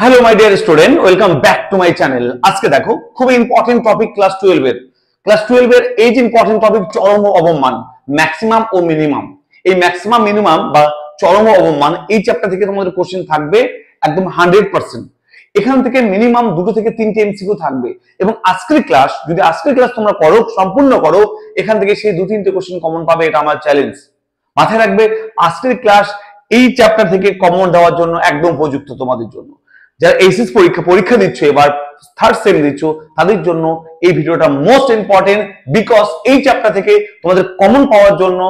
Hello my dear student, welcome back to my channel. আজকে দেখো খুব ইম্পর্টেন্ট টপিক ক্লাস 12 এর এই যে ইম্পর্টেন্ট টপিক চরম ও অবমান, ম্যাক্সিমাম ও মিনিমাম। এই ম্যাক্সিমাম মিনিমাম বা চরম ও অবমান এই চ্যাপ্টার থেকে তোমাদের কোশ্চেন থাকবে একদম 100%। এখান থেকে মিনিমাম 2 থেকে 3টে এমসিকিউ থাকবে এবং আজকের ক্লাস তোমরা করো, সম্পূর্ণ করো, এখান থেকে সেই 2-3টে কোশ্চেন কমন পাবে, এটা আমার চ্যালেঞ্জ। মাথায় রাখবে আজকের ক্লাস এই চ্যাপ্টার থেকে কমন দেওয়ার জন্য একদম উপযুক্ত তোমাদের জন্য। যারা এইচএস পরীক্ষা দিচ্ছ, এবার থার্ড সেম দিচ্ছ, তাদের জন্য এই ভিডিওটা মোস্ট ইম্পর্টেন্ট, বিকজ এই চ্যাপ্টার থেকে তোমাদের কমন পাওয়ার জন্য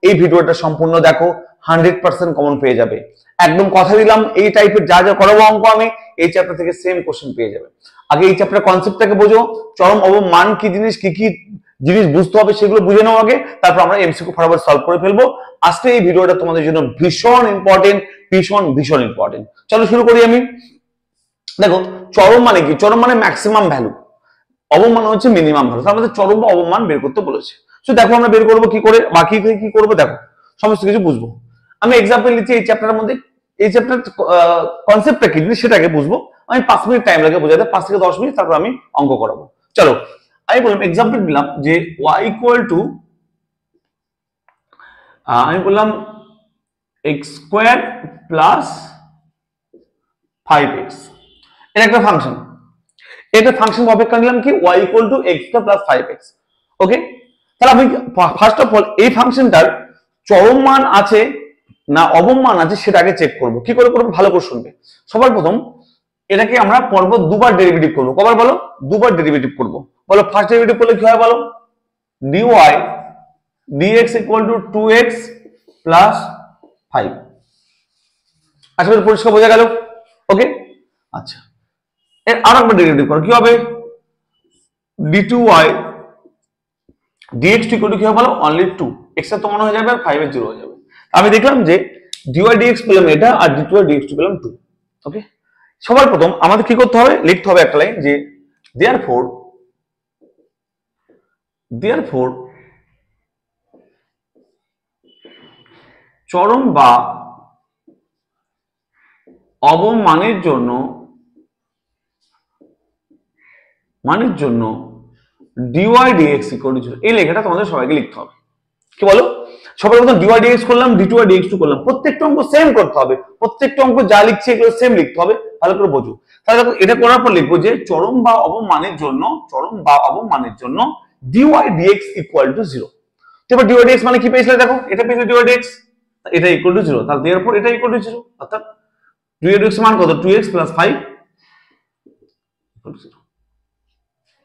এই ভিডিওটা সম্পূর্ণ দেখো, 100% কমন পেয়ে যাবে। একদম কথা দিলাম, এই টাইপের যা যা করাবো অঙ্ক আমি এই চ্যাপ্টার থেকে সেম কোশ্চেন পেয়ে যাবে। আগে এই চ্যাপ্টার কনসেপ্টটাকে বোঝো, চরম অবমান কি জিনিস, কি কি জিনিস বুঝতে হবে সেগুলো বুঝে নাও আগে, তারপর আমরা এমসিকিউ ফটাফট সলভ করে ফেলবো। আজকে এই ভিডিওটা তোমাদের জন্য ভীষণ ইম্পর্টেন্ট, ভীষণ ইম্পর্টেন্ট। চলো শুরু করি আমি। দেখো চরম মানে কি? চরম মানে ম্যাক্সিমাম ভ্যালু, অবমান হচ্ছে মিনিমাম ভ্যালু। আমাদের চরম বা অবমান বের করতে বলেছে। তো দেখো আমরা বের করবো কি করে, বাকি কি করবো, দেখো সমস্ত কিছু বুঝবো। আমি এক্সাম্পল দিচ্ছি এই চ্যাপ্টারের মধ্যে, এই চ্যাপ্টার কনসেপ্টটা কি জিনিস সেটাকে বুঝবো। আমি 5 মিনিট টাইম লাগে বোঝাতে, 5 থেকে 10 মিনিট, তারপর আমি অঙ্ক করাবো। চলো আমি বললাম, এক্সাম্পল দিলাম যে y ইকুয়াল টু আমি বললাম x স্কোয়ার প্লাস 5x, এটা একটা ফাংশন। এটা ফাংশন অপেক্ষা নিলাম কি y equal to x plus 5x। ওকে, তাহলে আমি ফার্স্ট অফ অল এই ফাংশনটার চরম মান আছে না অবমান আছে সেটা আগে চেক করব। কি করে করব ভালো করে শুনবে। সবার প্রথম এটাকে আমরা পরপর দুবার ডেরিভেটিভ করব। কবার বলো? দুবার ডেরিভেটিভ করব। বলো ফার্স্ট ডেরিভেটিভ করলে কি হয় বলো? dy dx equal to 2x plus 5। আশা করি পরিষ্কার বোঝা গেল। ওকে, আচ্ছা এর আর একবার ডেরিভেটিভ করো, কি হবে? d2y dx ইকুয়াল টু কি হবে বলো? অনলি 2, x এর তো মনে হয়ে যাবে আর 5 এর 0 হয়ে যাবে। আমি দেখলাম যে dy dx পেলাম এটা, আর d2y dx পেলাম 2। ওকে, সবার প্রথম আমাদের কি করতে হবে? লিখতে হবে একটা লাইন যে therefore চরম বা অবমানের জন্য dy dx ইকুয়াল টু 0। এই লেখাটা তোমাদের সবাইকে লিখতে হবে। কি বলো? সবার প্রথম dy dx করলাম, d2y dx2 করলাম, প্রত্যেকটা অঙ্ক সেম করতে হবে, প্রত্যেকটা অঙ্ক যা লিখছে এগুলো সেম লিখতে হবে, ভালো করে বোঝো। তাহলে দেখো এটা করার পর লিখবো যে চরম বা অবমানের জন্য dy dx ইকুয়াল টু 0। তো এবার dy dx মানে কি পেয়েছিলে? দেখো এটা পেয়েছে dy dx, এটা ইকুয়াল টু 0, তাহলে therefore এটা ইকুয়াল টু 0, অর্থাৎ dy dx মান কত? 2x plus 5 equal to 0।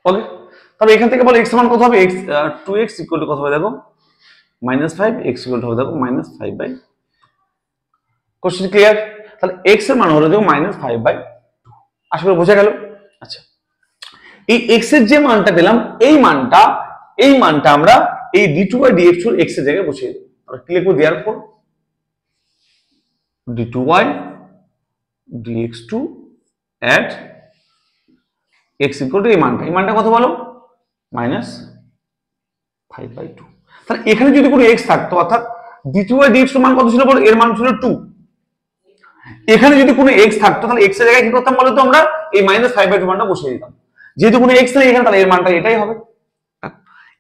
ওকে, তাহলে এখান থেকে বলো x মান কত হবে? x 2x ইকুয়াল টু কত হবে দেখো? -5, x ইকুয়াল টু হবে দেখো -5/2। Question clear? তাহলে x এর মান হলো দেখো -5/2। আশা করি বোঝা গেল। আচ্ছা, এই x এর যে মানটা পেলাম এই মানটা আমরা এই d2y dx এর x এর জায়গায় বসিয়ে দেব। তাহলে কি লিখবো? therefore d2y dx2 at x equal two এই মানটা কত বলো? -5/2। তাহলে এখানে যদি কোনো x থাকতো, অর্থাৎ d2y dx মান কত ছিল বলো? এর মান ছিল 2। এখানে যদি কোনো x থাকতো তাহলে x এর জায়গায় কি করতাম বলো তো? আমরা এই -5/2 মানটা বসিয়ে দিতাম। যেহেতু কোনো x নেই এখানে, তাহলে এর মানটা এটাই হবে।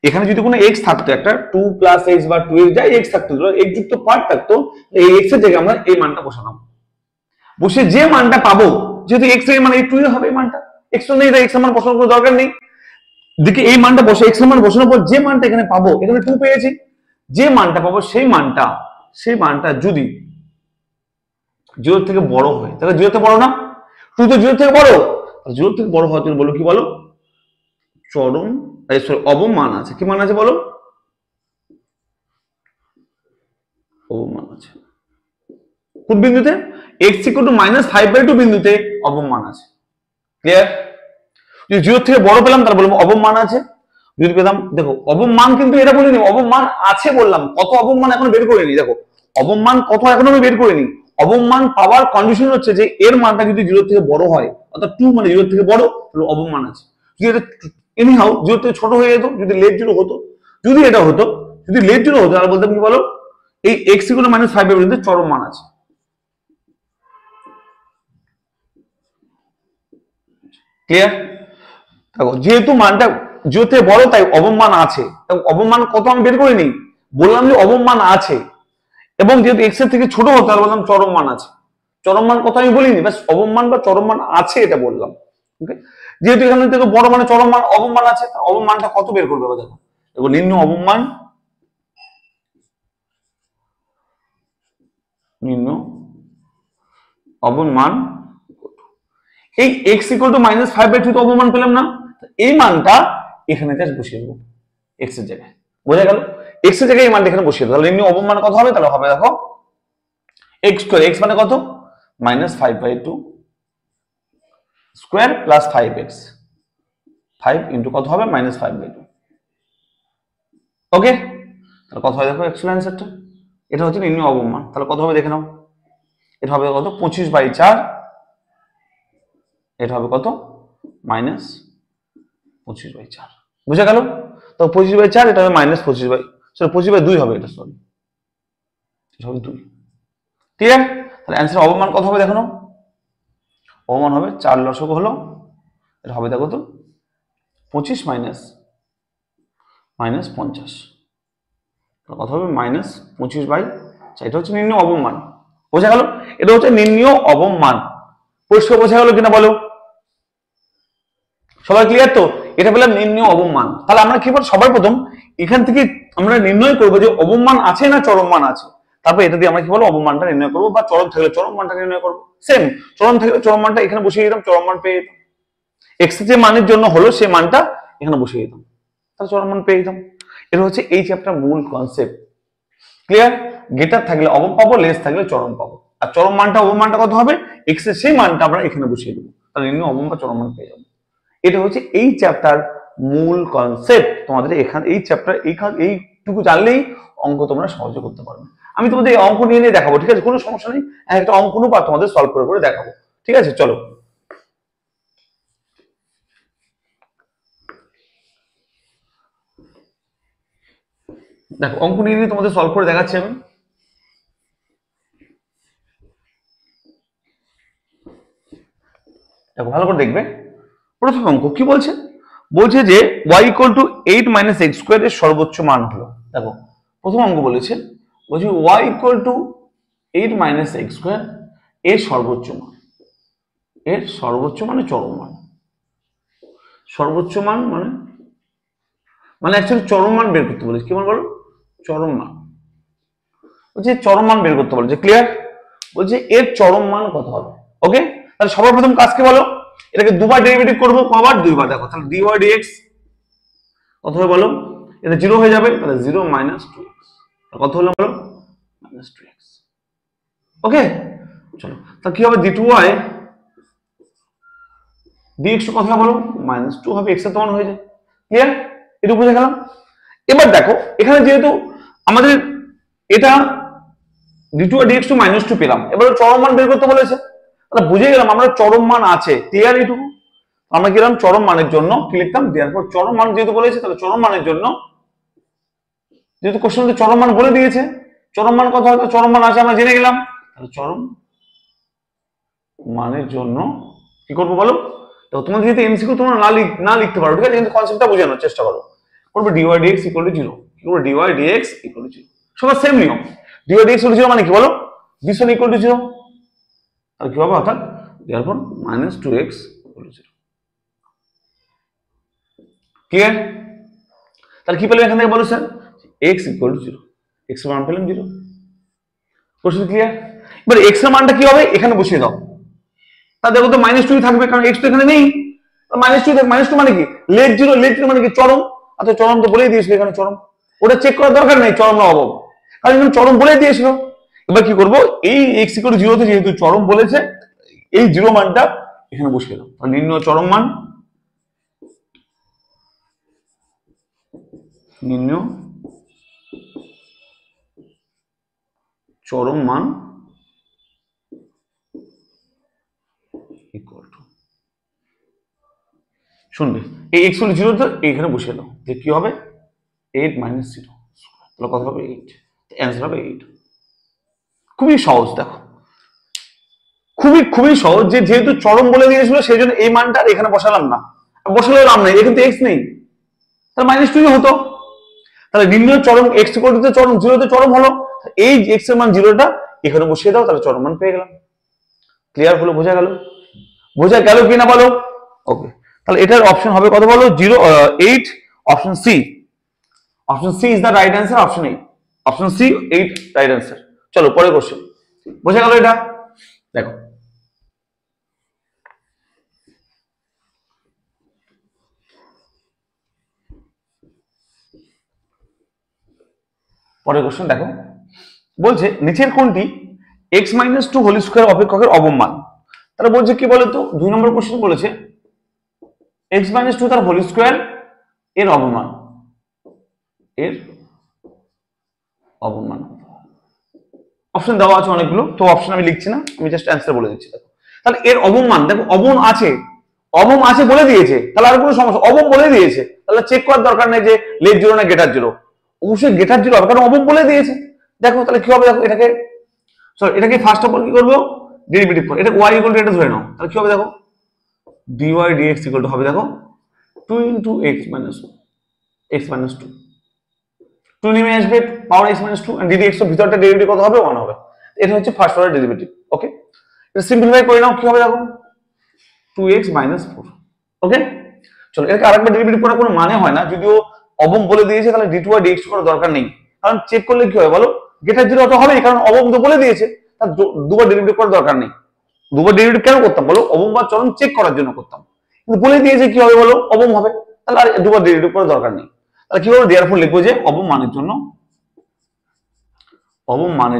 এখানে যদি কোনো x থাকতো, একটা 2 প্লাস x বা 2 এর যাই x থাকতো, x যুক্ত পার্ট থাকতো, এই x এর জায়গায় আমরা এই মানটা বসাতাম। বসে যে মানটা পাবো, যেহেতু x এর মান এই 2 এ হবে, এই মানটা x তো নেই, তাই x এর মান বসানোর কোনো দরকার নেই। দেখি এই মানটা বসে x এর মান বসানোর পর যে মানটা এখানে পাবো, এখানে 2 পেয়েছি, যে মানটা পাবো সেই মানটা যদি 0 থেকে বড় হয়, তাহলে 0 থেকে বড় না? 2 তো 0 থেকে বড়, 0 থেকে বড় হওয়ার জন্য বলো কি বলো? চরম অবমান আছে। কি মান আছে বলো? অবমান আছে। কোন বিন্দুতে? x ইকুয়াল টু -5/2 বিন্দুতে অবমান আছে। ক্লিয়ার? যদি 0 থেকে বড় পেলাম তাহলে বলবো অবমান আছে। যদি পেলাম, দেখো অবমান কিন্তু এটা বলিনি, অবমান আছে বললাম। কত অবমান এখনো বের করিনি, দেখো অবমান কত এখনো আমি বের করিনি। অবমান পাওয়ার কন্ডিশন হচ্ছে যে এর মানটা যদি 0 থেকে বড় হয়, অর্থাৎ 2 মানে 0 থেকে বড়, তাহলে অবমান আছে। যদি এটা এনিহাউ 0 থেকে ছোট হয়ে যেত, যদি লেট 0 হতো, যদি এটা হতো, যদি লেট 0 হতো, তাহলে বলতাম কি বলো? এই x ইকুয়াল টু -5 এর বিরুদ্ধে চরম মান আছে। ক্লিয়ার? দেখো যেহেতু মানটা যেতে বড় তাই অবমান আছে, অবমান কত আমি বের করে নিই, বললাম যে অবমান আছে, এবং যেহেতু এক্স এর থেকে ছোট হতো তাহলে বললাম চরম মান আছে। চরম মান কত আমি বলিনি, ব্যাস অবমান বা চরম মান আছে এটা বললাম। ওকে, যেহেতু এখান থেকে বড় মানে চরম মান অবমান আছে, অবমানটা কত বের করবে দেখো, দেখো নিম্ন অবমান, নিম্ন অবমান, এই x ইকুয়াল টু -5/2 তো অবমান পেলাম না, এই মানটা এখানে জাস্ট বসিয়ে দেবো x এর জায়গায়, বোঝা গেল? x এর জায়গায় এই মানটা এখানে বসিয়ে দেবো, তাহলে নিম্ন অবমান কত হবে, তাহলে হবে দেখো x স্কয়ার, x মানে কত, -5/2 স্কয়ার প্লাস 5x, 5 ইনটু কত হবে -5/2। ওকে, তাহলে কত হয় দেখো অ্যাকচুয়াল অ্যান্সারটা, এটা হচ্ছে নিম্ন অবমান। তাহলে কত হবে দেখে নাও, এটা হবে কত 25/4, এটা হবে কত -25/4, বুঝা গেল? তো 25/4 এটা হবে -25/2 হবে, এটা সরি, এটা হবে 2। ক্লিয়ার? তাহলে অ্যান্সার অবমান কত হবে দেখো নাও, অবমান হবে 4 লসক হলো, এটা হবে দেখো তো 25 -50, কত হবে -25/4, এটা হচ্ছে নিম্ন অবমান। বোঝা গেল? এটা হচ্ছে নিম্ন অবমান। পরিষ্কার বোঝা গেল কিনা বলো? সবাই ক্লিয়ার তো? এটা পেলাম নিম্ন অবমান। তাহলে আমরা কি করব, সবার প্রথম এখান থেকে আমরা নির্ণয় করব যে অবমান আছে না চরম মান আছে, তারপর এটা দিয়ে আমরা কি বলবো অবমানটা নির্ণয় করব, বা চরম থাকলে চরম মানটা নির্ণয় করব। সেম চরম থাকলে চরম মানটা এখানে বসিয়ে দিতাম, চরম মান পেয়ে যেতাম। এক্স যে মানের জন্য হলো সেই মানটা এখানে বসিয়ে দিতাম, তাহলে চরম মান পেয়ে যেতাম। এটা হচ্ছে এই চ্যাপ্টার মূল কনসেপ্ট। ক্লিয়ার? গ্রেটার থাকলে অবম পাবো, লেস থাকলে চরম পাবো, আর চরম মানটা অবমানটা কত হবে, এক্স এর সেই মানটা আমরা এখানে বসিয়ে দেবো, তাহলে নিম্ন অবম বা চরম মান পেয়ে যাবো। এটা হচ্ছে এই চ্যাপ্টার মূল কনসেপ্ট। তোমাদের এখানে এই চ্যাপ্টার এইটুকু জানলেই অঙ্ক তোমরা সহজে করতে পারবে। আমি তোমাদের এই অঙ্ক নিয়ে দেখাবো, ঠিক আছে, কোনো সমস্যা নেই, একটা অঙ্ক অনুপাত তোমাদের সলভ করে করে দেখাবো, ঠিক আছে? চলো দেখো অঙ্ক নিয়ে তোমাদের সলভ করে দেখাচ্ছি আমি। দেখো ভালো করে দেখবে, প্রথম অঙ্ক কি বলছে, বলছে যে y equal to 8 - x square এর সর্বোচ্চ মান হলো। দেখো প্রথম অঙ্ক বলেছে, বলছে y equal to 8 - x square এর সর্বোচ্চ মান, এর সর্বোচ্চ মানে চরম মান, সর্বোচ্চ মান মানে মানে অ্যাকচুয়ালি চরম মান বের করতে বলেছে, কি মান বলো, চরম মান। বলছে চরম মান বের করতে বলেছে। ক্লিয়ার? বলছে এর চরম মান কত হবে। ওকে, তাহলে সবার প্রথম কাজকে বলো, এটাকে দুবার ডেরিভেটিভ করবো, কবার, দুইবার। দেখো তাহলে dy dx কত হবে বলো, এটা 0 হয়ে যাবে, তাহলে 0 - 2x, কত হলো বলো, -2x। ওকে, চলো তাহলে কি হবে, d2y dx কত হবে বলো, -2 হবে, x এর সমান হয়ে যায়। ক্লিয়ার? এটা বুঝে গেলাম। এবার দেখো এখানে যেহেতু আমাদের এটা d2 আর dx -2 পেলাম, এবার চরম মান বের করতে বলেছে, তাহলে বুঝে গেলাম আমরা চরম মান আছে। ক্লিয়ার? এইটুকু আমরা গেলাম চরম মানের জন্য কি লিখতাম, দেওয়ার পর চরম মান যেহেতু বলেছে, তাহলে চরম মানের জন্য, যেহেতু কোশ্চেনে চরম মান বলে দিয়েছে, চরম মান কত হবে, চরম মান আছে আমরা জেনে গেলাম, তাহলে চরম মানের জন্য কি করবো বলো, তো তোমাদের যেহেতু এমসিকিউ তোমরা না লিখতে পারো, ঠিক আছে, কিন্তু কনসেপ্টটা বোঝানোর চেষ্টা করো। করবে dy dx ইকুয়াল টু 0, কি করবে dy dx ইকুয়াল টু 0, সবার সেম নিয়ম, dy dx ইকুয়াল টু 0 মানে কি বলো, ডিসন ইকুয়াল টু 0, আর কি হবে, অর্থাৎ therefore -2x equal to 0। Clear? তাহলে কি পেলাম এখান থেকে বলো sir, x equal two 0, x এর মান পেলাম 0। Question clear? এবার x এর মানটা কি হবে, এখানে বসিয়ে দাও, তা দেখো তো -2 থাকবে, কারণ x তো এখানে নেই, -2 থাকবে, -2 মানে কি, লেট 0 মানে কি চরম, অর্থাৎ চরম তো বলেই দিয়েছিল এখানে চরম, ওটা চেক করার দরকার নেই চরম না অবম, কারণ এখানে চরম বলেই দিয়েছিল। এবার কি করব, এই x ইকুয়াল টু 0 তে যেহেতু চরম বলেছে, এই 0 মানটা এখানে বসিয়ে দাও, তাহলে নিম্ন চরম মান, নিম্ন চরম মান ইকুয়াল টু, শুনবে এই x ইকুয়াল টু 0 তো এখানে বসিয়ে দাও, যে কি হবে 8 - 0, তাহলে কত হবে 8, অ্যান্সার হবে 8। খুবই সহজ। দেখো খুবই খুবই সহজ, যে যেহেতু চরম বলে দিয়েছিল সেই জন্য এই মানটা এখানে বসালাম না, বসালেও নাম নেই, এখানে তো এক্স নেই, তাহলে -2 হতো। তাহলে নির্ণয় চরম এক্স ইকুয়াল টু চরম, জিরোতে চরম হলো, এই এক্স এর মান জিরোটা এখানে বসিয়ে দাও, তাহলে চরম মান পেয়ে গেলাম। ক্লিয়ার হলো? বোঝা গেল? বোঝা গেল কিনা বলো? ওকে, তাহলে এটার অপশন হবে কত বলো? 8, option C. Option C is the right answer, option 8, option C 8 right answer. চলো পরে কোশ্চেন। বোঝা গেল এটা? দেখো পরের কোশ্চেন দেখো, বলছে নিচের কোনটি x-2 হোল স্কয়ার অপেক্ষকের অবমান? তারা বলছে কি বলতো, 2 নম্বর কোশ্চেন বলেছে x-2 তার হোল স্কয়ার এর অবমান, এর অবমান। অপশন দেওয়া আছে অনেকগুলো, তো অপশন আমি লিখছি না, আমি জাস্ট অ্যান্সার বলে দিচ্ছি। দেখো তাহলে এর অবমান, দেখো অবম আছে, অবম আছে বলে দিয়েছে, তাহলে আর কোনো সমস্যা, অবম বলে দিয়েছে, তাহলে চেক করার দরকার নেই যে লেট জিরো না গেটার জিরো, অবশ্যই গেটার জিরো হবে, কারণ অবম বলে দিয়েছে। দেখো তাহলে কি হবে, দেখো এটাকে সরি এটাকে ফার্স্ট অফ অল কি করবো, ডেরিভেটিভ করব, এটা y ইকুয়াল টু এটা ধরে নাও, তাহলে কি হবে দেখো dy dx ইকুয়াল টু হবে দেখো 2 ইনটু x মাইনাস 2, 2 নেমে আসবে, পাওয়ার x মাইনাস 2, and ddx এর ভিতরটা ডেরিভেটিভ কত হবে, 1 হবে। এটা হচ্ছে ফার্স্ট অর্ডার ডেরিভেটিভ। ওকে, এটা সিম্পলিফাই করে নাও, কি হবে দেখো 2x মাইনাস 4। ওকে, চলো এটাকে আরেকবার ডেরিভেটিভ করার কোনো মানে হয় না, যদিও অবম বলে দিয়েছে, তাহলে d2 আর dx করার দরকার নেই, কারণ চেক করলে কি হবে বলো, গেটার জিরো তো হবেই, কারণ অবম তো বলে দিয়েছে, তার দুবার ডেরিভেটিভ করার দরকার নেই। দুবার ডেরিভেটিভ কেন করতাম বলো, অবম বা চরম চেক করার জন্য করতাম, কিন্তু বলে দিয়েছে কি হবে বলো, অবম হবে, তাহলে আর দুবার ডেরিভেটিভ করার দরকার নেই। তাহলে কি বলবো, দেয়ারফর লিখবো যে অবম মানের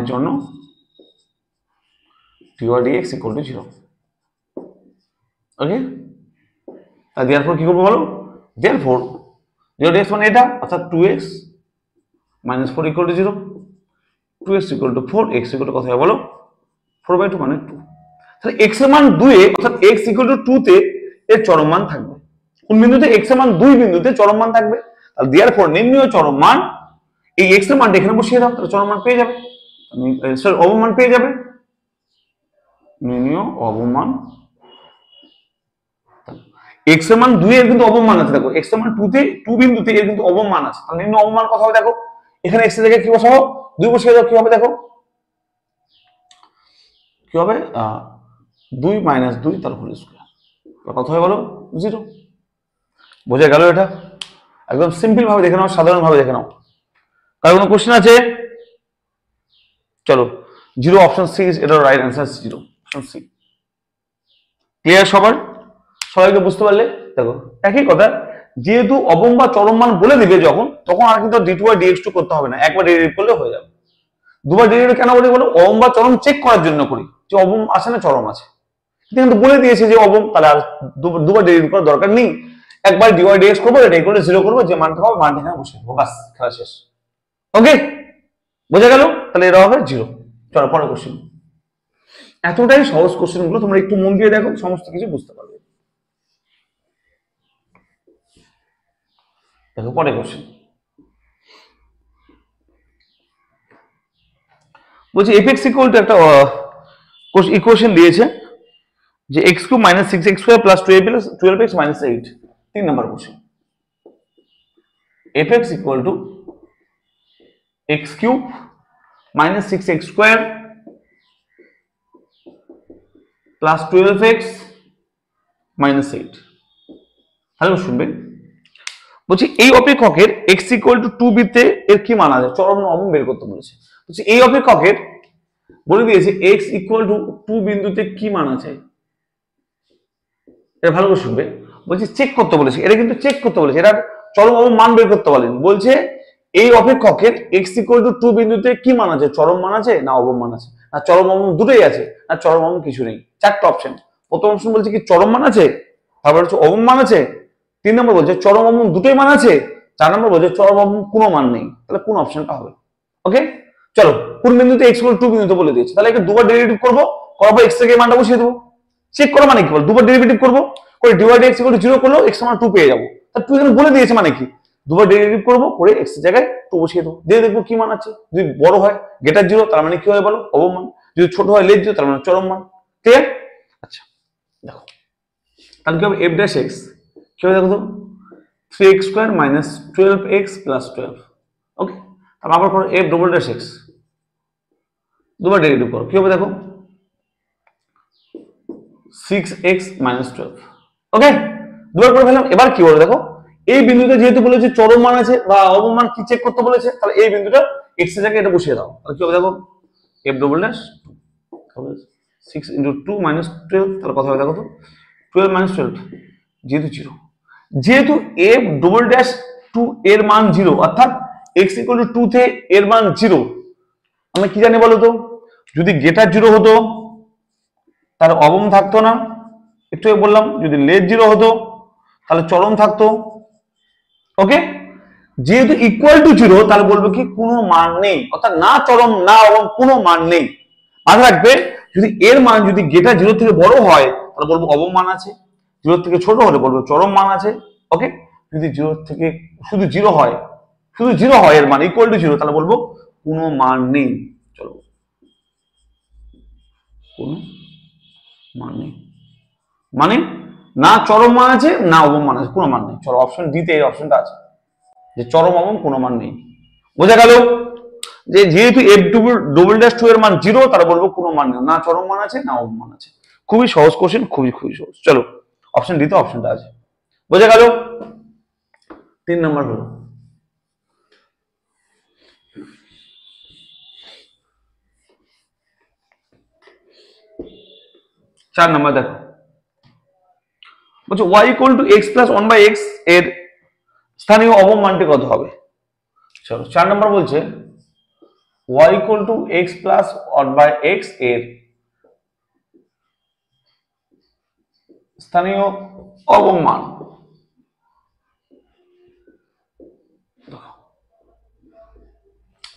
জন্য dy dx ইকুয়াল টু 0। ওকে, তাহলে দেয়ারফর কি করবো বলো, দেয়ারফর 0 dx মানে এটা, অর্থাৎ 2x minus 4 equal to 0, 2x equal to 4, x equal two কত হবে বলো 4/2 মানে 2। তাহলে x এর মান 2 এ, অর্থাৎ x ইকুয়াল টু 2 তে এর চরম মান থাকবে। কোন বিন্দুতে? x এর মান 2 বিন্দুতে চরম মান থাকবে। তাহলে দেয়ারফর নির্ণয় চরম মান, এই x এর মানটা এখানে বসিয়ে দাও, তাহলে চরম মান পেয়ে যাবে, সরি অবমান পেয়ে যাবে, নির্ণয় অবমান। x এর মান 2 এর কিন্তু অবমান আছে, দেখো x এর মান 2 তে, 2 বিন্দুতে এর কিন্তু অবমান আছে, তাহলে নির্ণয় অবমান কত হবে দেখো, এখানে x এর জায়গায় কি বসাবো 2 বসিয়ে দাও, কি হবে দেখো কি হবে 2 মাইনাস 2 তার হোল স্কয়ার, কত হবে বলো 0। বোঝা গেল? এটা একদম সিম্পল ভাবে দেখে নাও, সাধারণ ভাবে দেখে নাও। কার কোনো কোশ্চেন আছে? চলো 0, অপশন সি, এটা right answer 0, option C. Clear সবার? সবাইকে বুঝতে পারলে? দেখো একই কথা, যেহেতু অবম বা চরম মান বলে দিবে যখন, তখন আর কিন্তু d2 আর dx2 করতে হবে না, একবার ডেরিভেটিভ করলে হয়ে যাবে। দুবার ডেরিভেটিভ কেন করি বলো, অবম বা চরম চেক করার জন্য করি, যে অবম আছে না চরম আছে, কিন্তু বলে দিয়েছে যে অবম, তাহলে আর দুবার ডেরিভেটিভ করার দরকার নেই, একবার dy dx করবো, এটা ইকুয়াল টু 0 করবো, যে মানটা হবে মানটা এখানে বসে দেবো, বাস খেলা শেষ। ওকে, বোঝা গেল? তাহলে এটা হবে 0। চলো পরের কোশ্চেন। এতটাই সহজ কোশ্চেন গুলো, তোমরা একটু মন দিয়ে দেখো, সমস্ত কিছু বুঝতে পারবে। দেখো পরের কোশ্চেন, বলছি f(x) ইকুয়াল টু একটা ইকুয়েশন দিয়েছে যে x³ minus 6x² plus 12x minus 8। 3 number question, f(x) equal to x³ minus 6x² plus 12x minus 8। Hello শুনবেন, বলছি এই অপেক্ষকের x ইকুয়াল টু 2 বিতে এর কি মান আছে, চরম না অবম বের করতে বলেছে। বলছি এই অপেক্ষকের বলে দিয়েছে x ইকুয়াল টু 2 বিন্দুতে কি মান আছে, এটা ভালো করে শুনবে। বলছি চেক করতে বলেছে, এটা কিন্তু চেক করতে বলেছে, এটা চরম অবম মান বের করতে বলেন। বলছে এই অপেক্ষকের x ইকুয়াল টু 2 বিন্দুতে কি মান আছে, চরম মান আছে না অবম মান আছে, না চরম অবম দুটোই আছে, না চরম অবম কিছু নেই। চারটা অপশন। প্রথম অপশন বলছে কি চরম মান আছে, তারপর হচ্ছে অবম মান আছে, 3 নম্বর বলছে চরম অবম দুটোই মান আছে, 4 নম্বর বলছে চরম অবম কোনো মান নেই। তাহলে কোন অপশনটা হবে? ওকে, চলো কোন বিন্দুতে x ইকুয়াল টু 2 বিন্দুতে বলে দিয়েছে, তাহলে এটা দুবার ডেরিভেটিভ করবো, করার পর x থেকে মানটা বসিয়ে দেবো। চেক করা মানে কি বল, দুবার ডেরিভেটিভ করবো, করে dy dx ইকুয়াল টু 0 করলেও x সমান 2 পেয়ে যাবো। তা 2 এখানে বলে দিয়েছে মানে কি, দুবার ডেরিভেটিভ করবো, করে x এর জায়গায় 2 বসিয়ে দেবো, দিয়ে দেখবো কি মান আছে। যদি বড় হয় গেটার 0, তার মানে কি হয় বলো অবম মান, যদি ছোট হয় লেট 0, তার মানে চরম মান। ক্লিয়ার? আচ্ছা দেখো তাহলে কি হবে এফ ড্যাশ এক্স কি হবে দেখো তো 3x square minus 12x plus 12। ওকে, তারপর আবার করো এফ ডবল ড্যাশ এক্স, দুবার ডেরিভেটিভ করো কি হবে দেখো 6x মাইনাস 12। ওকে, দুবার করে ফেললাম। এবার কি বলে দেখো এই বিন্দুতে যেহেতু বলেছে চরম মান আছে বা অবম মান কি চেক করতে বলেছে, তাহলে এই বিন্দুটা x এর জায়গায় এটা বসিয়ে দাও। তাহলে কি হবে দেখো f double dash 6 into 2 minus 12, তাহলে কথা হবে দেখো তো 12 মাইনাস 12 যেহেতু 0, যেহেতু f ডবল ড্যাশ 2 এর মান 0 অর্থাৎ x ইকুয়াল টু 2 তে এর মান 0, আমরা কি জানি বলো তো যদি গেটার 0 হতো তাহলে অবম থাকতো না, একটু বললাম যদি লেস 0 হতো তাহলে চরম থাকতো। ওকে, যেহেতু ইকুয়াল টু 0 তাহলে বলবো কি কোনো মান নেই, অর্থাৎ না চরম না অবম কোনো মান নেই। মনে রাখবে যদি এর মান যদি গেটার 0 থেকে বড় হয় তাহলে বলবো অবম মান আছে, 0 থেকে ছোট হলে বলবো চরম মান আছে। ওকে, যদি 0 থেকে শুধু 0 হয়, শুধু 0 হয় এর মান ইকুয়াল টু 0, তাহলে বলবো কোনো মান নেই। চলো কোনো মান নেই মানে না চরম মান আছে না অবম মান আছে, কোনো মান নেই। চলো অপশন ডি তে এই অপশনটা আছে যে চরম অবম কোনো মান নেই। বোঝা গেল যে যেহেতু এফ ডবল ড্যাশ 2 এর মান 0 তাহলে বলবো কোনো মান নেই, না চরম মান আছে না অবম মান আছে। খুবই সহজ কোশ্চেন, খুবই খুবই সহজ। চলো অপশন ডি তে অপশনটা আছে। বোঝা গেল? 3 নম্বর হলো 4 নম্বর দেখো বলছে y equal to x plus 1/x এর স্থানীয় অবম মানটি কত হবে? চলো 4 নম্বর বলছে y equal to x plus 1/x এর স্থানীয় অবম মান।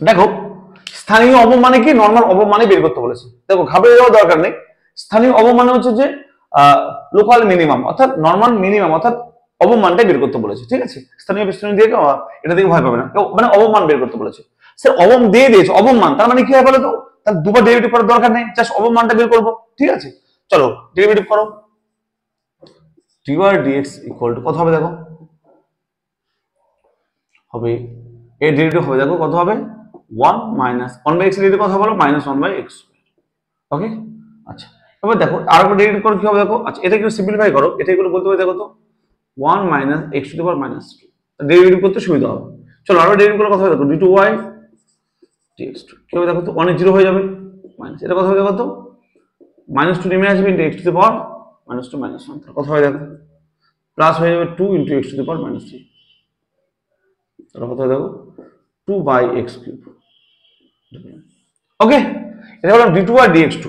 দেখো স্থানীয় অবম মানে কি নরমাল অবম মানে বের করতে বলেছে। দেখো ঘাবড়ে যাওয়ার দরকার নেই, স্থানীয় অবম মানে হচ্ছে যে লোকাল মিনিমাম অর্থাৎ নরমাল মিনিমাম অর্থাৎ অবম মানটাই বের করতে বলেছে। ঠিক আছে, স্থানীয় বিস্তীর্ণ দিয়ে এটা থেকে ভয় পাবে না, মানে অবম মান বের করতে বলেছে। স্যার অবম দিয়ে দিয়েছে অবম মান, তার মানে কি হয় বলো তো তার দুবার ডেরিভেটিভ করার দরকার নেই, জাস্ট অবম মানটা বের করবো। ঠিক আছে, চলো ডেরিভেটিভ করো। dy dx ইকুয়াল টু কত হবে দেখো হবে এর ডেরিভেটিভ হবে দেখো কত হবে 1 মাইনাস 1/x এর ডেরিভেটিভ কত হবে মাইনাস 1/x। ওকে, আচ্ছা এবার দেখো আরেকটা ডেরিভেটিভ করো কি হবে দেখো। আচ্ছা এটা একটু সিম্পলিফাই করো, এটা এগুলো বলতে হবে দেখো তো 1 minus x to the power minus 2, derivative করতে সুবিধা হবে। চলো আরো ডেরিভেটিভ করার কথা দেখো d2y dx2 কি হবে দেখো তো 1 0 হয়ে যাবে মাইনাস এটা কথা হবে দেখো তো মাইনাস 2 নেমে আসবে into x to the power minus 2 minus 1, তার কথা হয় দেখো প্লাস হয়ে যাবে 2 into x to the power minus 3, তার কথা দেখো 2/x কিউব। ওকে, এটা হলো d2y dx2।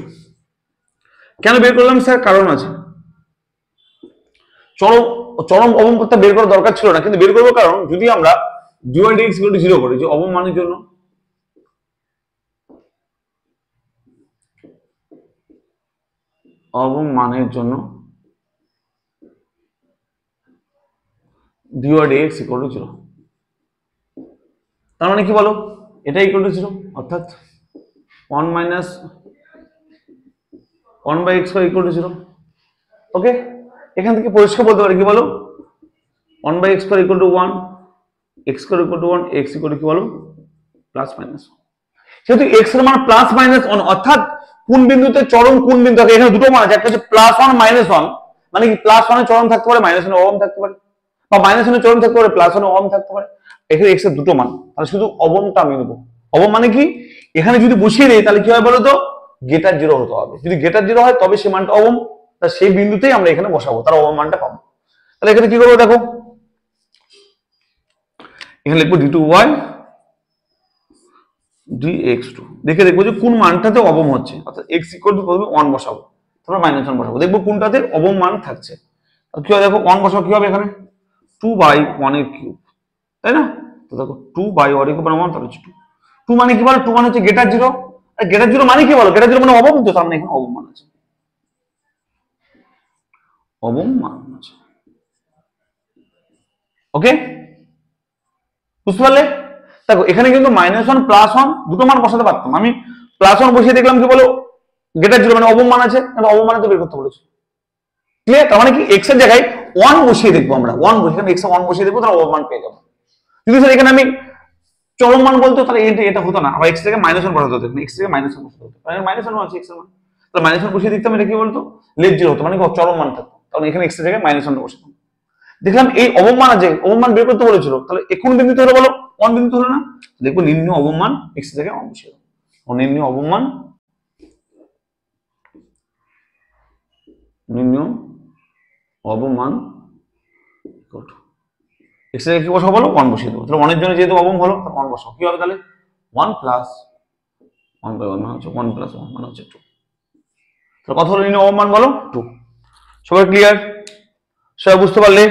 কেন বের করলাম স্যার? কারণ আছে, চরম চরম অবম পদটা বের করার দরকার ছিল না, কিন্তু বের করবো কারণ যদি আমরা dy dx 0 করি যে অবম মানের জন্য, অবম মানের জন্য dy dx 0, তার মানে কি বলো এটা ইকুয়াল টু 0 অর্থাৎ 1 মাইনাস 1/x ইকুয়াল টু 0। ওকে, এখান থেকে পরিষ্কার বলতে পারি কি বলো 1/x equal to 1, x equal to 1, x equal two কি বলো প্লাস মাইনাস 1। যেহেতু x এর মান প্লাস মাইনাস 1 অর্থাৎ কোন বিন্দুতে চরম কোন বিন্দু থাকে, এখানে দুটো মান আছে, একটা হচ্ছে প্লাস 1 মাইনাস 1, মানে কি প্লাস 1 এ চরম থাকতে পারে মাইনাস 1 এ অবম থাকতে পারে, বা মাইনাস 1 এ চরম থাকতে পারে প্লাস 1 এ অবম থাকতে পারে। এখানে x এর দুটো মান, তাহলে শুধু অবমটা আমি নেব। অবম মানে কি এখানে যদি বসিয়ে দেই তাহলে কি হয় বলো তো গেটার 0 হতে হবে, যদি গেটার 0 হয় তবে সেই মানটা অবম, তা সেই বিন্দুতেই আমরা এখানে বসাবো, তার অবম মানটা পাবো। তাহলে এখানে কি করবো দেখো এখানে লিখবো d2y dx2, দেখে দেখবো যে কোন মানটাতে অবম হচ্ছে, অর্থাৎ x ইকুয়াল টু প্রথমে 1 বসাবো তারপর মাইনাস 1 বসাবো, দেখবো কোনটাতে অবম মান থাকছে। কি হয় দেখো 1 বসাবো কি হবে এখানে 2/1 এর কিউব, তাই না? তো দেখো 2/1 এর কিউব মানে 1, তাহলে 2 মানে কি বলো 2 মানে হচ্ছে গেটার 0, আর গেটার 0 মানে কি বলো গেটার 0 মানে অবম, তো তার মানে এখানে অবম মান আছে, অবম মান আছে। ওকে, বুঝতে পারলে? দেখো এখানে কিন্তু -1 +1 দুটো মান বসাতে পারতাম, আমি +1 বসিয়ে দেখলাম কি বলো গ্রেটার জিরো মানে অবমান আছে, অবমানে তো বের করতে বলেছে। ক্লিয়ার? তার মানে কি এক্স এর জায়গায় 1 বসিয়ে দেখবো আমরা, 1 বসিয়ে এখানে এক্স এ 1 বসিয়ে দেখবো, তাহলে অবমান পেয়ে যাবো। যদি স্যার এখানে আমি চরম মান বলতো তাহলে এটা হতো না, আবার এক্স থেকে -1 বসাতে হতো, এক্স থেকে -1 বসাতে হতো, কারণ -1 আছে এক্স এর মান, তাহলে -1 বসিয়ে দেখতাম, এটা কি বলতো লেট জিরো হতো, মানে চরম মান থাকতো, তাহলে এখানে এক্স এর জায়গায় -1 বসাতাম। দেখলাম এই অবমান আছে, অবমান বের করতে বলেছিল, তাহলে কোন বিন্দুতে হলো বলো? 1 বিন্দুতে হলো না? দেখবো নিম্ন অবমান এক্স এর জায়গায় 1 বসিয়ে দাও, নিম্ন অবমান, নিম্ন অবমান এক্স এর কি বসাবো বলো? 1 বসিয়ে দেবো, তাহলে 1 এর জন্য যেহেতু অবম হলো 1 বসাবো, কি হবে তাহলে 1 প্লাস 1/1 মানে হচ্ছে 1 প্লাস 1 মানে হচ্ছে 2, তাহলে কত হলো নিম্ন অবমান বলো? 2। সবাই ক্লিয়ার? সবাই বুঝতে পারলে?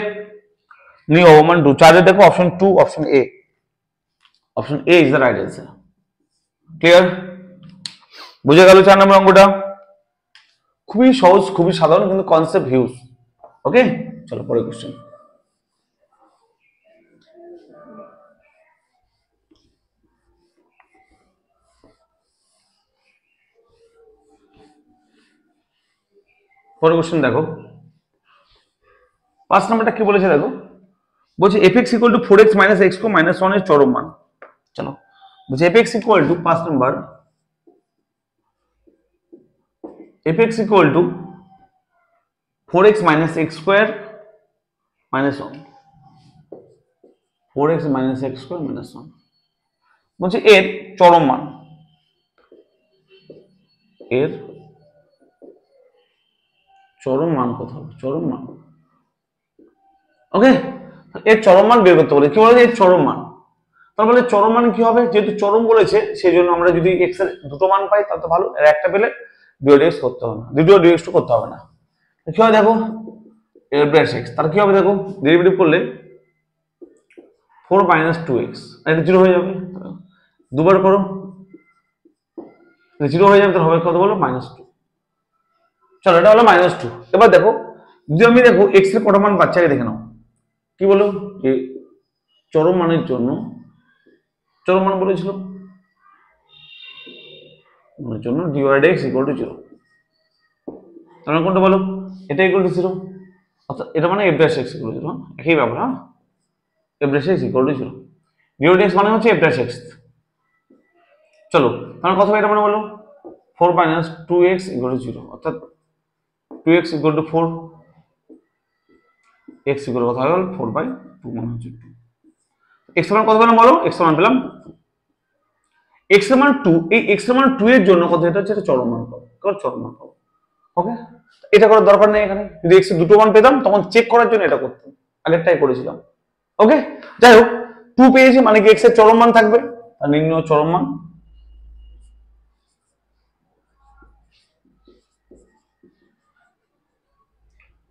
নিম্ন অবমান 2। চার্জে দেখো option 2, option A, option A is the right answer. Clear? বুঝে গেল 4 নম্বর অঙ্কটা? খুবই সহজ, খুবই সাধারণ, কিন্তু কনসেপ্ট হিউজ। ওকে, চলো পরের কোশ্চেন। পরের কোশ্চেন দেখো, 5 নম্বরটা কি বলেছে দেখো, বলছে fx equal to 4x minus x co minus 1 এর চরম মান। চলো বলছে fx equal to 5 number, fx equal to 4x minus x square minus 1, 4x minus x square minus 1, বলছে এর চরম মান, এর চরম মান কত হবে? চরম মান, ওকে, এর চরম মান বের করতে বলে, কি বলে এর চরম মান, তারপরে চরম মান কি হবে? যেহেতু চরম বলেছে সেই জন্য আমরা যদি এক্স এর দুটো মান পাই তাহলে তো ভালো, আর একটা পেলে ডিওডেক্স করতে হবে না, দুটো ডিওডেক্স করতে হবে না। কি হবে দেখো, এর ব্যাস এক্স, তার কি হবে দেখো, ডেরিভেটিভ করলে 4 মাইনাস 2x, এটা জিরো হয়ে যাবে, দুবার করো জিরো হয়ে যাবে, তাহলে হবে কত বলো? -2। চলো এটা হলো -2। এবার দেখো যদি আমি দেখো এক্স এর কত মান পাচ্ছি, আগে দেখে নাও, কি বলো যে চরম মানের জন্য, চরম মান বলেছিল জন্য ডিভাইড x ইকুয়াল টু 0, তার মানে কোনটা বলো? এটা ইকুয়াল টু 0, অর্থাৎ এটা মানে f dash x equal two 0, একই ব্যাপার। হ্যাঁ, f dash x equal two 0, divide x মানে হচ্ছে f ড্যাশ x। চলো তাহলে কত হবে এটা মানে বলো? 4 মাইনাস 2x ইকুয়াল টু 0, অর্থাৎ 2x equal to 4, x equal কত হবে? 4/2 মানে হচ্ছে 2। x এর মান কত পেলাম বলো? x এর মান পেলাম x এর মান 2, এই x এর মান 2 এর জন্য কত, এটা হচ্ছে চরম মান পাবো, কারণ চরম মান পাবো। ওকে, এটা করার দরকার নেই, এখানে যদি x এর দুটো মান পেতাম তখন চেক করার জন্য এটা করতাম, আগেরটাই করেছিলাম। ওকে, যাই হোক 2 পেয়েছি মানে কি x এর চরম মান থাকবে, আর নিম্ন চরম মান,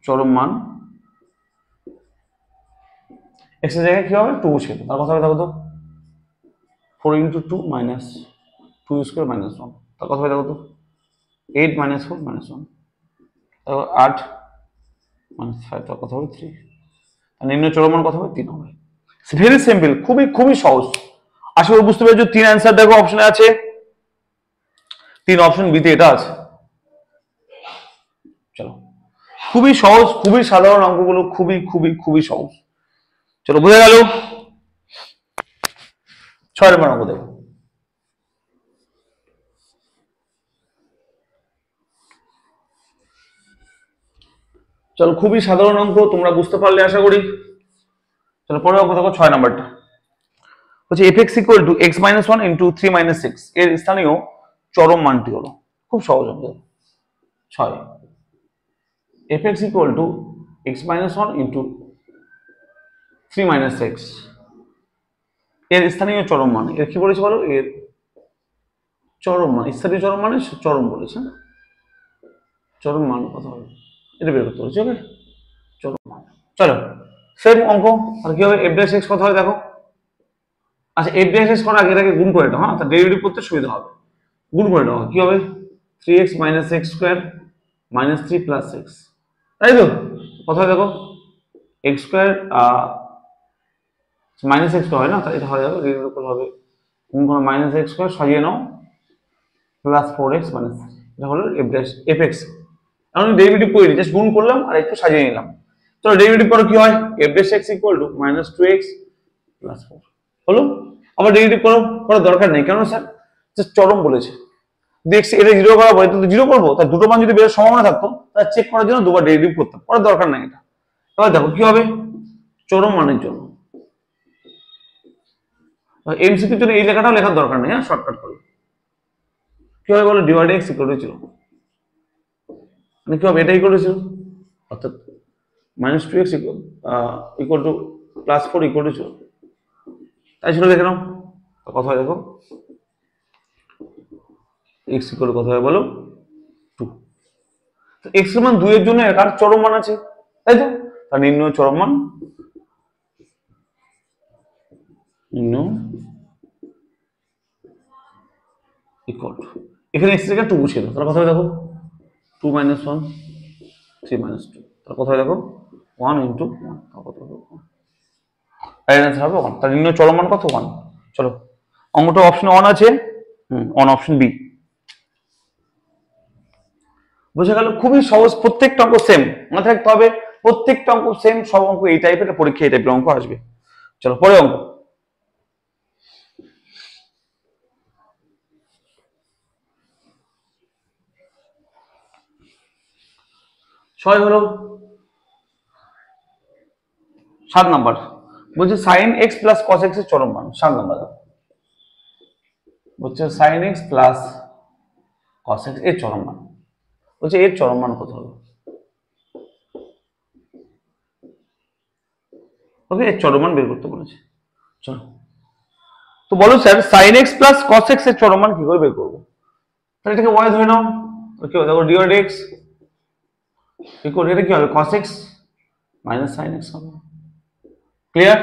চরম মান x এর জায়গায় কি হবে? 2 বসিয়ে দাও, তার কথা হবে দেখো তো, 4 ইন্টু 2 মাইনাস 2 স্কোয়ার মাইনাস 1, তার কথা হবে দেখো তো 8 মাইনাস 4 মাইনাস 1, 8 মাইনাস 5, তার কথা হবে 3, আর নিম্ন চরম মান কথা হবে 3 হবে। ভেরি সিম্পল, খুবই খুবই সহজ। আশা করি বুঝতে পেরেছো। 3 অ্যান্সার দেখো অপশনে আছে, 3 অপশন বিতে এটা আছে। চলো খুবই সহজ, খুবই সাধারণ অঙ্কগুলো, খুবই খুবই খুবই সহজ। চলো বুঝে গেল। 6 নম্বর অঙ্ক দেখো, চলো খুবই সাধারণ অঙ্ক, তোমরা বুঝতে পারলে আশা করি। চলো পরের অঙ্ক দেখো 6 নম্বরটা, হচ্ছে fx equal to x minus 1 into 3 minus 6 এর স্থানীয় চরম মানটি হলো। খুব সহজ অঙ্ক। 6 fx equal to x minus 1 into 3 minus 6 এর স্থানীয় চরম মান, এর কি বলেছে বলো? এর চরম মান, স্থানীয় চরম মানে চরম বলেছে, চরম মান কত হবে এটা বের করতে বলেছে। ওকে, চরম মান। চলো সেম অঙ্ক, আর কি হবে? f ড্যাশ x কত হয় দেখো। আচ্ছা f ড্যাশ x করার আগে এটাকে গুণ করে দাও, হ্যাঁ, তা ডেরিভেটিভ করতে সুবিধা হবে। গুণ করে দাও, কি হবে? 3x minus x square minus 3 plus 6, তাই তো? কত হয় দেখো, x স্কোয়ার মাইনাস x হয় না, তাই এটা হয়ে যাবে, ডেরিভেটিভ হবে গুণ করো মাইনাস x স্কোয়ার, সাজিয়ে নাও প্লাস 4x মাইনাস 3, এটা হলো এফ ড্যাশ এফ এক্স। এখন ডেরিভেটিভ করি, জাস্ট গুণ করলাম আর একটু সাজিয়ে নিলাম। চলো ডেরিভেটিভ করো, কি হয়, F dash x equal to minus 2x plus 4 হলো। আবার ডেরিভেটিভ করার দরকার নেই, কেন স্যার, জাস্ট চরম বলেছে। দেখছি এটা জিরো করা বলে তো জিরো করবো, তার দুটো মান যদি বেরোর সম্ভাবনা থাকতো তাহলে চেক করার জন্য দুবার ডেরিভেটিভ করতাম, করার দরকার নাই এটা। এবার দেখো কি হবে, চরম মানের জন্য এমসিকিউর জন্য এই লেখাটাও লেখার দরকার নেই, হ্যাঁ শর্টকাট করো। কি হবে বলো, ডিভাইড এক্স ইকুয়াল টু 0, মানে কি হবে, এটাই করেছিল, অর্থাৎ minus 2x equal to plus 4 equal to 0, তাই ছিল, দেখে নাও কথা হয়, দেখো x ইকুয়াল টু কথা হয় বলো 2, তো x এর মান 2 এর জন্য কার চরম মান আছে, তাই তো, তার নির্ণয় চরম মান ইকুয়াল টু, এখানে x থেকে 2 বসিয়ে দাও, তাহলে কথা হয় দেখো 2 - 1 3 - 2, তাহলে কথা হয় দেখো 1 × 1, কত হবে, এর आंसर হবে 1, তার নির্ণয় চরম মান কত 1। চলো অঙ্কটা অপশন 1 আছে, অন অপশন বি। বুঝে গেল, খুবই সহজ, প্রত্যেকটা অঙ্ক সেম, মাথায় রাখতে হবে প্রত্যেকটা অঙ্ক সেম, সব অঙ্ক এই টাইপের, পরীক্ষা এই টাইপের অঙ্ক আসবে। চলো পরে অঙ্ক, 6 হলো 7 নাম্বার, বলছে sin x plus cos x এর চরম মান, 7 নাম্বার বলছে sin x plus cos x এর চরম মান, বলছে এর চরম মান কত হবে, ওকে এর চরম মান বের করতে বলেছে। চলো তো বলো sir sin x plus cos x এর চরম মান কি করে বের করব, তাহলে এটাকে y ধরে নাও, ওকে দেখো ডিভাইড x ইকুয়াল, এটা কি হবে cos x minus sin x হবে, ক্লিয়ার।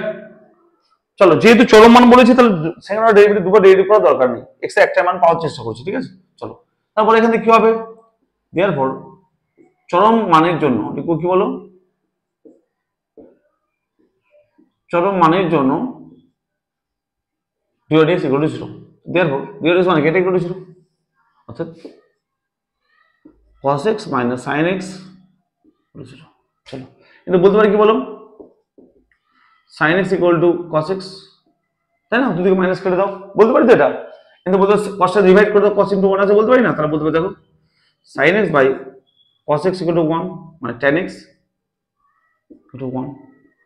চলো যেহেতু চরম মান বলেছি তাহলে সেকেন্ড অর্ডার ডেরিভেটিভ দুবার ডেরিভেটিভ করার দরকার নেই, x এর একটা মান পাওয়ার চেষ্টা করছি, ঠিক আছে। চলো তারপরে এখান থেকে কি হবে, দেয়ারফর চরম মানের জন্য লিখো, কি বলো, চরম মানের জন্য divide x equal two 0, therefore divide x মানে এটা ইকুয়াল টু 0, অর্থাৎ cos x minus sin x equal two 0। চলো এটা বলতে পারি কি বলো, sin x equal two cos x, তাই না, দুদিকে মাইনাস করে দাও, বলতে পারি তো এটা, কিন্তু বলতে cosটা ডিভাইড করে দাও, cos * 1 আছে বলতে পারি না, তাহলে বলতে পারি দেখো sin x by cos x equal to 1, মানে tan x ইকুয়াল টু 1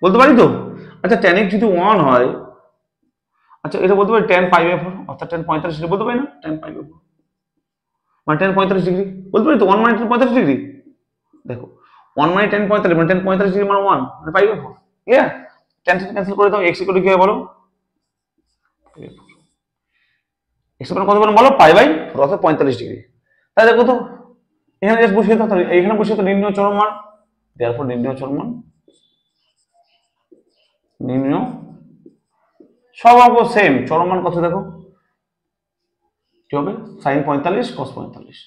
বলতে পারি তো। আচ্ছা tan x যদি 1 হয়, আচ্ছা এটা বলতে পারি tan π/4, অর্থাৎ tan 45 ডিগ্রি বলতে পারি না, tan π/4 মানে tan 45 ডিগ্রি বলতে পারি তো, 1 মানে tan 45 ডিগ্রি, দেখো 1 মানে tan 45 মানে tan 45 ডিগ্রি মানে 1 মানে π/4, ক্লিয়ার। tan ক্যান্সেল করে দাও, x ইকুয়াল টু কি হয় বলো, x এর মান কত বলো π/4, অর্থাৎ 45 ডিগ্রি, তাই দেখো তো এখানে জাস্ট বসিয়ে দাও, তাহলে এখানে বসিয়ে তো নির্ণয় চরম মান, দেয়ারফর নির্ণয় চরম মান, নির্ণয় সব অঙ্ক সেম, চরম মান কত দেখো কি হবে, sin 45 cos 45,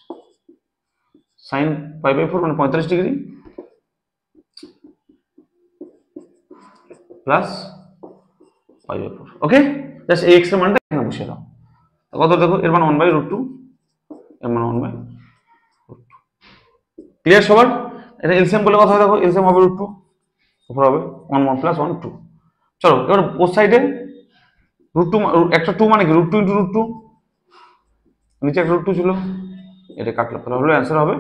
sin π/4 মানে 45 ডিগ্রি প্লাস π/4, ওকে। জাস্ট এই x এর মানটা এখানে বসিয়ে দাও, কত দেখো এর মান 1/√2, এর মান 1/√2, ক্লিয়ার সবার। এটা এলসিএম বলে কথা দেখো, এলসিএম হবে √2, উপর হবে 1 1 প্লাস 1 2। চলো এবার বোথ সাইডে √2, একটা 2 মানে কি √2 × √2, নিচে একটা √2 ছিল, এটা কাটলাম, তাহলে হলো অ্যান্সার হবে,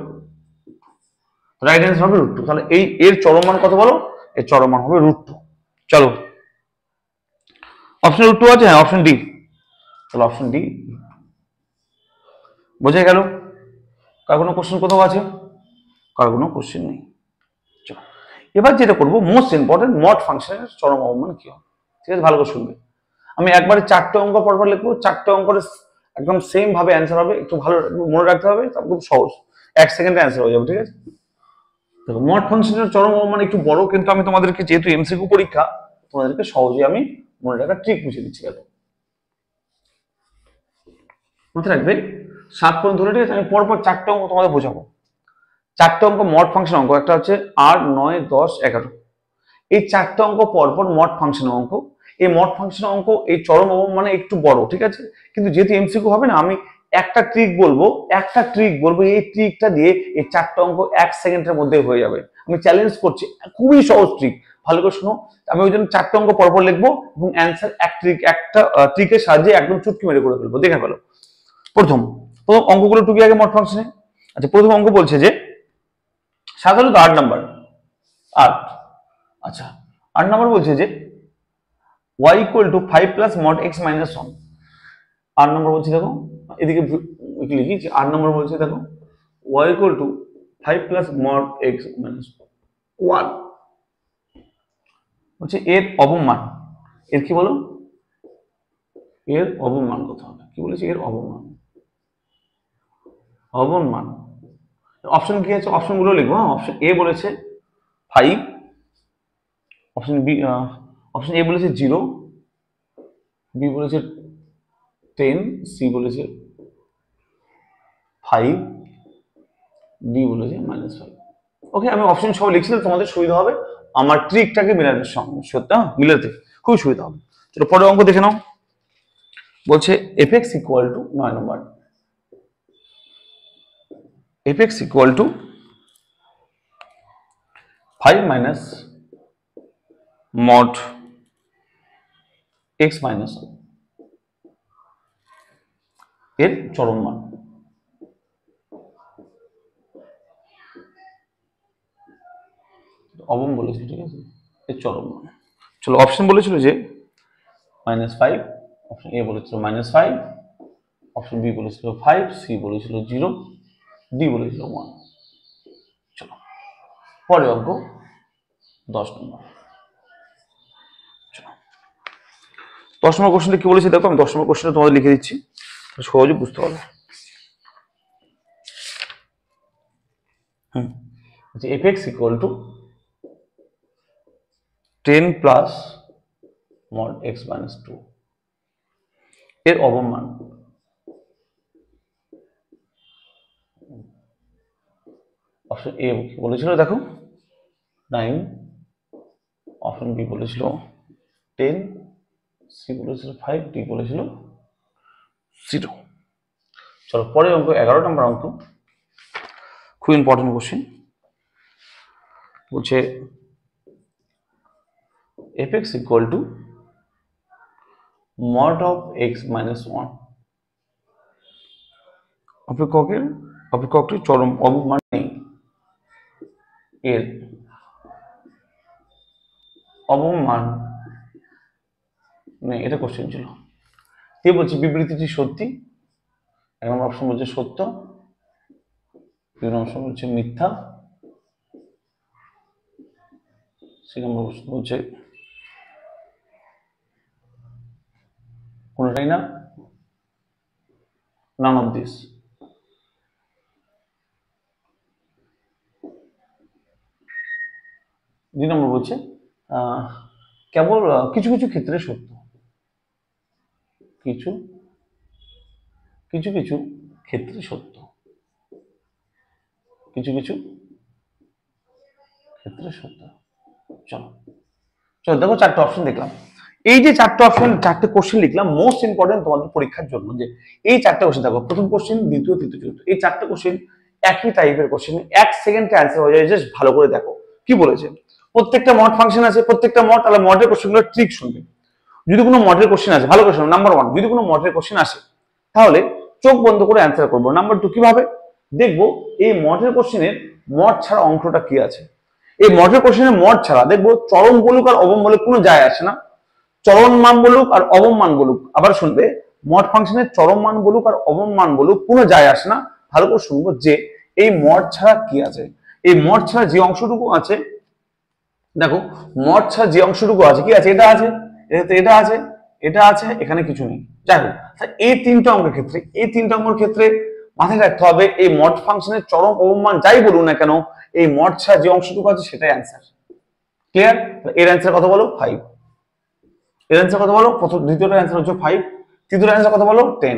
রাইট অ্যান্সার হবে √2, তাহলে এই এর চরম মান কত বলো, এর চরম মান হবে √2। চলো অপশন √2 আছে, হ্যাঁ অপশন ডি, চলো অপশন ডি বোঝা গেল। কার কোনো কোশ্চেন কোথাও আছে, কার কোনো কোশ্চেন নেই। চলো এবার যেটা করবো মোস্ট ইম্পর্টেন্ট, মড ফাংশনের চরম অবমান কি হবে, ঠিক আছে, ভালো করে শুনবে। আমি একবারে 4টে অঙ্ক পরপর লিখবো, 4টে অঙ্কের একদম সেম ভাবে অ্যান্সার হবে, একটু ভালো মনে রাখতে হবে, তার খুব সহজ, 1 সেকেন্ডে অ্যান্সার হয়ে যাবে, ঠিক আছে। দেখো মড ফাংশনের চরম অবমান একটু বড়, কিন্তু আমি তোমাদেরকে যেহেতু এমসিকিউ পরীক্ষা, তোমাদেরকে সহজে আমি মনে রাখার ট্রিক বুঝিয়ে দিচ্ছি, গেল মাথায় রাখবে 7 পর্যন্ত ধরে, ঠিক আছে। আমি পরপর 4টে অঙ্ক তোমাদের বোঝাবো, 4টে অঙ্ক মড ফাংশন অঙ্ক, একটা হচ্ছে 8 9 10 11, এই 4টে অঙ্ক পরপর মড ফাংশন অঙ্ক। এই মড ফাংশন অঙ্ক এই চরম অবমান মানে একটু বড়, ঠিক আছে, কিন্তু যেহেতু এমসিকিউ হবে না, আমি একটা ট্রিক বলবো, এই ট্রিকটা দিয়ে এই 4টা অঙ্ক 1 সেকেন্ডের মধ্যে হয়ে যাবে। আমি চ্যালেঞ্জ করছি, খুবই সহজ ট্রিক, ভালো করে শোনো। আমি ওই জন্য 4টা অঙ্ক পরপর লিখবো এবং অ্যান্সার একটা ট্রিকের সাহায্যে একদম চুটকি মেরে করে ফেলবো, দেখে ফেলো। প্রথম অঙ্কগুলো টুকি আগে মড ফাংশনে। আচ্ছা, প্রথম অঙ্ক বলছে যে সাধারণত 8 নাম্বার 8। আচ্ছা, 8 নাম্বার বলছে যে y equal to 5 plus mod x minus 1। 8 নম্বর বলছে দেখো, এদিকে লিখি যে 8 নম্বর বলছে দেখো y equal to 5 plus mod x minus 1 বলছে এর অবমান। এর কি বলো? এর অবমান কত হবে? কি বলেছে? এর অবমান। অপশন কি আছে? অপশন গুলো লিখবো। অপশন এ বলেছে 5, অপশন বি, অপশন এ বলেছে 0, বি বলেছে 10, সি বলেছে 5, ডি বলেছে -5। ওকে, আমি অপশন সব লিখছি, তোমাদের সুবিধা হবে আমার ট্রিকটাকে মিলাতে খুবই সুবিধা হবে। চলো পরের অঙ্ক দেখে নাও। বলছে fx equal to 9 number, fx equal to 5 minus mod x minus এর চরম মান। অবম বলেছিল, ঠিক আছে, এর চরম মান। চলো অপশন বলেছিল যে -5, অপশন এ বলেছিল -5, অপশন বি বলেছিল 5, সি বলেছিল 0, ডি বলেছিল 1। চলো পরের অঙ্ক 10 নম্বর। 10 নম্বর কোশ্চেনটা কি বলেছে দেখো, আমি 10 নম্বর কোশ্চেনটা তোমাদের লিখে দিচ্ছি, সহজে বুঝতে পারবে। fx equal to 10 plus mod x minus 2 এর অবমান। অপশন এ বলেছিল দেখো 9, অপশন বি বলেছিল 10, সি বলেছিল 5, ডি বলেছিল 0। চলো পরের অঙ্ক 11 নম্বর অঙ্ক, খুব ইম্পর্টেন্ট কোশ্চেন। বলছে fx equal to mod of x minus 1। অপেক্ষকের চরম অবমান নেই, এর অবমান নেই, এটা কোশ্চেন ছিল। কে বলছে বিবৃতিটি সত্যি? 1 নম্বর অপশন বলছে সত্য, 2 নম্বর অপশন বলছে মিথ্যা, 3 নম্বর অপশন বলছে কোনটাই না, none of this। 2 নম্বর বলছে কেবল কিছু কিছু ক্ষেত্রে সত্য, কিছু কিছু ক্ষেত্রে সত্য, কিছু কিছু ক্ষেত্রে সত্য। চলো চলো দেখো 4টে অপশন দেখলাম। এই যে 4টে অপশন, 4টে কোশ্চেন লিখলাম, মোস্ট ইম্পর্টেন্ট তোমাদের পরীক্ষার জন্য, যে এই 4টে কোশ্চেন দেখো, প্রথম কোশ্চেন, দ্বিতীয়, তৃতীয়, চতুর্থ, এই 4টে কোশ্চেন একই টাইপের কোশ্চেন, 1 সেকেন্ডে অ্যান্সার হয়ে যায়। জাস্ট ভালো করে দেখো কি বলেছে। প্রত্যেকটা মড ফাংশন আছে, প্রত্যেকটা মড, তাহলে মডের কোশ্চেনগুলো ট্রিক শুনবে। যদি কোনো মডেল কোশ্চেন আসে, ভালো করে শোনো, নাম্বার 1, যদি কোনো মডেল কোশ্চেন আসে তাহলে চোখ বন্ধ করে অ্যান্সার করবো। নাম্বার 2 কিভাবে দেখবো এই মডেল কোশ্চেনের মড ছাড়া অংশটা কি আছে। এই মডেল কোশ্চেনের মড ছাড়া দেখবো চরম বলুক আর অবম বলুক কোনো যায় আসে না, চরম মান বলুক আর অবম মান বলুক, আবার শুনবে মড ফাংশনের চরম মান বলুক আর অবম মান বলুক কোনো যায় আসে না। ভালো করে শুনবো যে এই মড ছাড়া কি আছে। এই মড ছাড়া যে অংশটুকু আছে, দেখো মড ছাড়া যে অংশটুকু আছে কি আছে, এটা আছে, এটা আছে, এটা আছে, এখানে কিছু নেই। যাই হোক, এই 3টে অঙ্কের ক্ষেত্রে, এই 3টে অঙ্কের ক্ষেত্রে মাথায় রাখতে হবে এই মড ফাংশনের চরম অবমান যাই বলুন না কেন, এই মড ছাড়া যে অংশটুকু আছে সেটাই অ্যান্সার। ক্লিয়ার? এর অ্যান্সার কত বলো? 5। এর অ্যান্সার কত বলো? প্রথম, দ্বিতীয়টার অ্যান্সার হচ্ছে 5, তৃতীয়টার অ্যান্সার কত বলো? 10,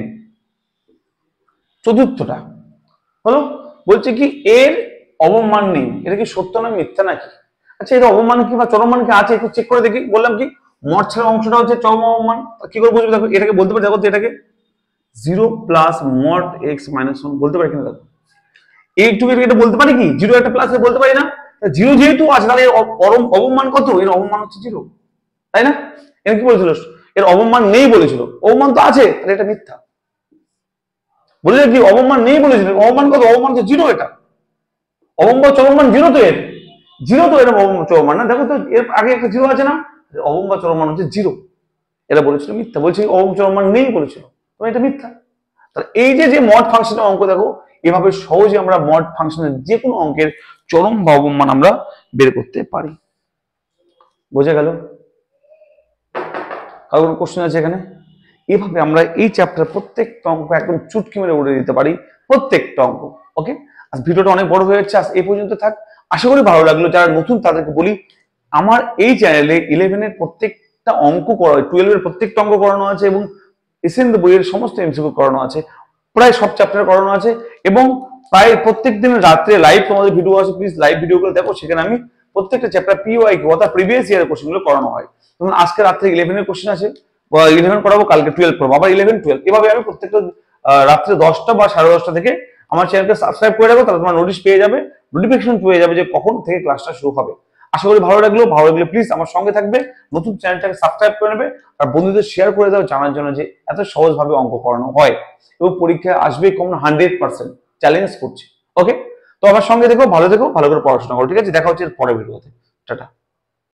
চতুর্থটা হলো বলছে কি এর অবমান নেই। এটা কি সত্য না মিথ্যা নাকি? আচ্ছা, এর অবমান কি বা চরম মান কি আছে একটু চেক করে দেখি। বললাম কি মড ছাড়া অংশটা হচ্ছে চরম অবমান, কি করে বুঝবে? দেখো এটাকে বলতে পারি, দেখো এটাকে 0 প্লাস মড x মাইনাস 1 বলতে পারি কিনা দেখো, এইটুকু এটা বলতে পারি কি, 0 একটা প্লাস বলতে পারি না, 0 যেহেতু আছে তাহলে এর অবমান কত, এর অবমান হচ্ছে 0, তাই না? এর কি বলেছিল, এর অবমান নেই বলেছিল, অবমান তো আছে, তাহলে এটা মিথ্যা। বলে কি অবমান নেই বলেছিল, অবমান কত, অবমান তো 0, এটা অবম্বা চলমান 0 তো, এর 0 তো এর অবম্বা চলমান না, দেখো তো এর আগে একটা 0 আছে না, অবম্বা চলমান হচ্ছে 0, এরা বলেছিল মিথ্যা, বলছে অবম্বা চলমান নেই বলেছিল, তো এটা মিথ্যা। তাহলে এই যে মড ফাংশনের অঙ্ক দেখো, এভাবে সহজে আমরা মড ফাংশনের যে কোনো অঙ্কের চরম বা অবমান আমরা বের করতে পারি। বোঝা গেল? কারণ কোশ্চেন আছে এখানে? এভাবে আমরা এই চ্যাপ্টার প্রত্যেকটা অঙ্ক একদম চুটকি মেরে উড়ে দিতে পারি, প্রত্যেকটা অঙ্ক। ওকে, আজ ভিডিওটা অনেক বড় হয়ে যাচ্ছে, আজ এই পর্যন্ত থাক। আশা করি ভালো লাগলো। যারা নতুন তাদেরকে বলি, আমার এই চ্যানেলে 11 এর প্রত্যেকটা অঙ্ক করা হয়, 12 এর প্রত্যেকটা অঙ্ক করানো আছে এবং এসএন বইয়ের সমস্ত এমসিকিউ করানো আছে, প্রায় সব চ্যাপ্টার করানো আছে এবং প্রায় প্রত্যেক দিন রাত্রে লাইভ তোমাদের ভিডিও আছে, প্লিজ লাইভ ভিডিওগুলো দেখো, সেখানে আমি প্রত্যেকটা চ্যাপ্টার পিওআই অর্থাৎ প্রিভিয়াস ইয়ারের কোশ্চেনগুলো করানো হয়। যেমন আজকে রাত্রে 11 এর কোশ্চেন আছে, 11 করাবো, কালকে 12 করাবো, আবার 11, 12, এভাবে আমি প্রত্যেকটা রাত্রে 10টা বা 10:30 থেকে আমার চ্যানেলকে সাবস্ক্রাইব করে রাখো, তাহলে তোমার নোটিশ পেয়ে যাবে, নোটিফিকেশন পেয়ে যাবে যে কখন থেকে ক্লাসটা শুরু হবে। আশা করি ভালো লাগলো প্লিজ আমার সঙ্গে থাকবে, নতুন চ্যানেলটাকে সাবস্ক্রাইব করে নেবে আর বন্ধুদের শেয়ার করে দাও জানার জন্য যে এত সহজভাবে অঙ্ক করানো হয় এবং পরীক্ষায় আসবে কমন 100%, চ্যালেঞ্জ করছি। ওকে, তো আমার সঙ্গে দেখো, ভালো থেকো, ভালো করে পড়াশোনা করো, ঠিক আছে? দেখা হচ্ছে পরের ভিডিওতে। টাটা।